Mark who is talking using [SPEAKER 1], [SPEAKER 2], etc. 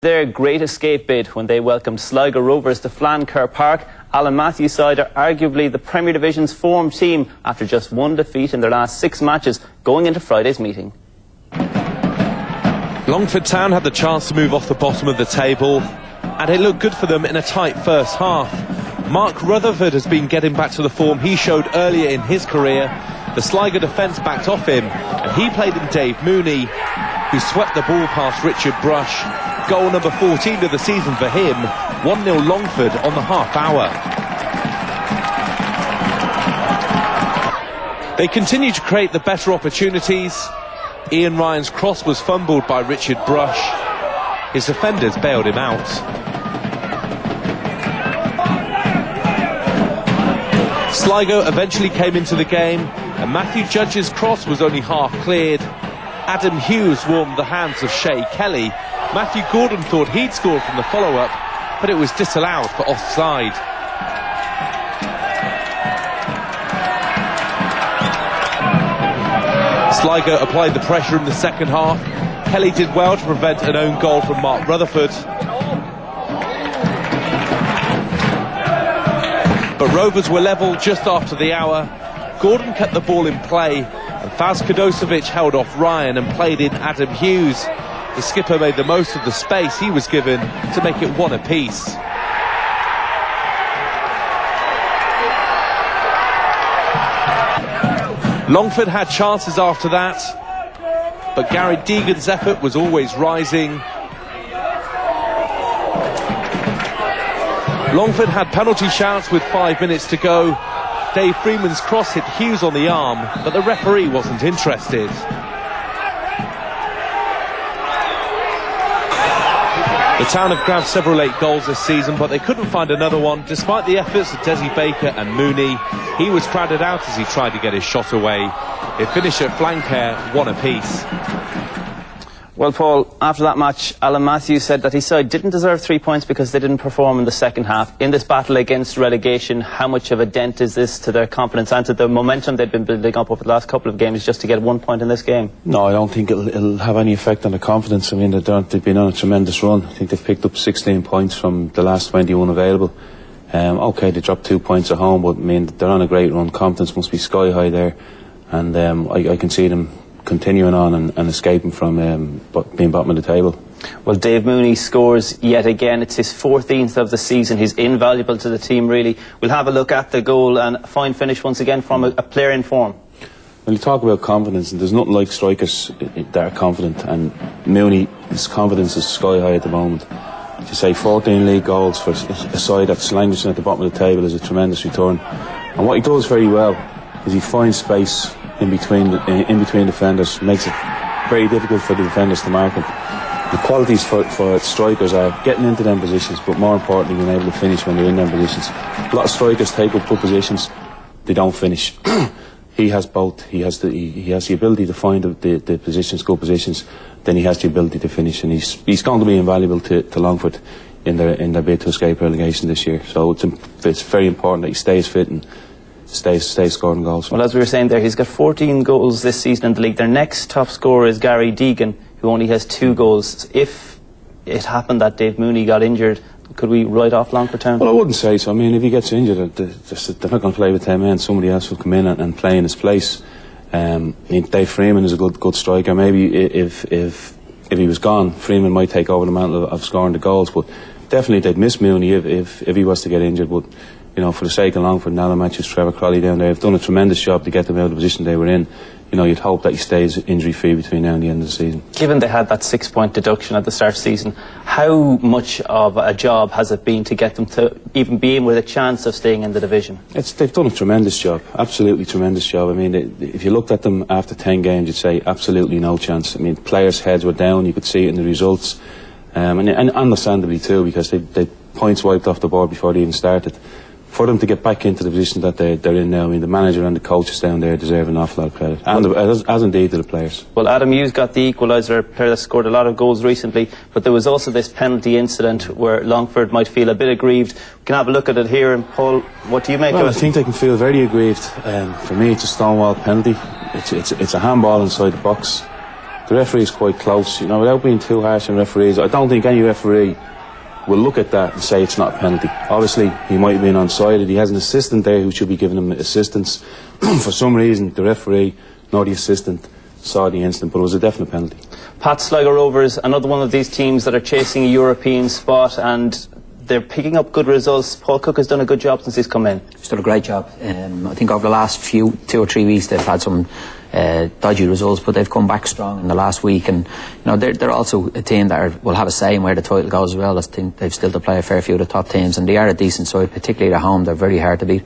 [SPEAKER 1] Their great escape bid when they welcomed Sligo Rovers to Flanker Park. Alan Matthews' side are arguably the Premier Division's form team after just one defeat in their last 6 matches going into Friday's meeting.
[SPEAKER 2] Longford Town had the chance to move off the bottom of the table, and it looked good for them in a tight first half. Mark Rutherford has been getting back to the form he showed earlier in his career. The Sligo defence backed off him, and he played in Dave Mooney, who swept the ball past Richard Brush. Goal number 14 of the season for him, 1-0 Longford on the half hour. They continue to create the better opportunities. Ian Ryan's cross was fumbled by Richard Brush. His defenders bailed him out. Sligo eventually came into the game, and Matthew Judge's cross was only half cleared. Adam Hughes warmed the hands of Shay Kelly. Matthew Gordon thought he'd scored from the follow-up, but it was disallowed for offside. Sligo applied the pressure in the second half. Kelly did well to prevent an own goal from Mark Rutherford. But Rovers were level just after the hour. Gordon kept the ball in play, and Faz Kadosevic held off Ryan and played in Adam Hughes. The skipper made the most of the space he was given to make it 1 apiece. Longford had chances after that, but Gary Deegan's effort was always rising. Longford had penalty shouts with 5 minutes to go. Dave Freeman's cross hit Hughes on the arm, but the referee wasn't interested. The town have grabbed several late goals this season, but they couldn't find another one, despite the efforts of Desi Baker and Mooney. He was crowded out as he tried to get his shot away. It finished at Flanker, 1 apiece.
[SPEAKER 1] Well, Paul, after that match, Alan Matthews said that his side didn't deserve 3 points because they didn't perform in the second half. In this battle against relegation, how much of a dent is this to their confidence and to the momentum they've been building up over the last couple of games just to get 1 point in this game?
[SPEAKER 3] No, I don't think it'll have any effect on the confidence. I mean, they've been on a tremendous run. I think they've picked up 16 points from the last 21 available. OK, they dropped 2 points at home, but I mean, they're on a great run. Confidence must be sky high there, and I can see them continuing on and escaping from being bottom of the table.
[SPEAKER 1] Well, Dave Mooney scores yet again. It's his 14th of the season. He's invaluable to the team, really. We'll have a look at the goal and a fine finish once again from a player in form.
[SPEAKER 3] When you talk about confidence, and there's nothing like strikers that are confident, and Mooney, his confidence is sky high at the moment. To say 14 league goals for a side that's languishing at the bottom of the table is a tremendous return. And what he does very well is he finds space in between defenders, makes it very difficult for the defenders to mark him. The qualities for strikers are getting into them positions, but more importantly being able to finish when they're in them positions. A lot of strikers take up good positions, they don't finish. He has both. He has the ability to find the positions, good positions, then he has the ability to finish, and he's going to be invaluable to Longford in their bid to escape relegation this year. So it's very important that he stays fit and stays scoring goals.
[SPEAKER 1] Well, as we were saying there, he's got 14 goals this season in the league. Their next top scorer is Gary Deegan, who only has 2 goals. If it happened that Dave Mooney got injured, could we write off Longford Town?
[SPEAKER 3] Well, I wouldn't say so. I mean, if he gets injured, they're not going to play with 10 men. Somebody else will come in and play in his place. I mean, Dave Freeman is a good striker. Maybe if he was gone, Freeman might take over the mantle of scoring the goals. But definitely they'd miss Mooney if he was to get injured. But you know, for the sake of Longford and Alan Matthews, Trevor Crowley down there have done a tremendous job to get them out of the position they were in. You know, you'd hope that he stays injury-free between now and the end of the season. Given
[SPEAKER 1] they had that 6-point deduction at the start of the season, how much of a job has it been to get them to even be in with a chance of staying in the division? They've
[SPEAKER 3] done a tremendous job, absolutely tremendous job. I mean, if you looked at them after 10 games, you'd say absolutely no chance. I mean, players' heads were down, you could see it in the results, and understandably too, because they points wiped off the board before they even started. For them to get back into the position that they're in now, I mean, the manager and the coaches down there deserve an awful lot of credit, and as indeed do the players. Well, Adam Hughes got the equaliser, a player that scored a lot of goals recently, but there was also this penalty incident where Longford might feel a bit aggrieved. We can have a look at it here, and Paul, what do you make of it? I think they can feel very aggrieved. For me, it's a stonewall penalty. It's a handball inside the box. the referee is quite close. You know, without being too harsh on referees, I don't think any referee will look at that and say it's not a penalty. Obviously, he might have been onside. He has an assistant there who should be giving him assistance. For some reason, the referee nor the assistant saw the incident, but it was a definite penalty.
[SPEAKER 1] Pat, Sligo Rovers, another one of these teams that are chasing a European spot, and they're picking up good results. Paul Cook has done a good job since he's come in.
[SPEAKER 4] He's done a great job. I think over the last 2 or 3 weeks they've had some dodgy results, but they've come back strong in the last week, and you know they're also a team that will have a say in where the title goes as well. I think they've still to play a fair few of the top teams, and they are a decent side, particularly at home. They're very hard to beat.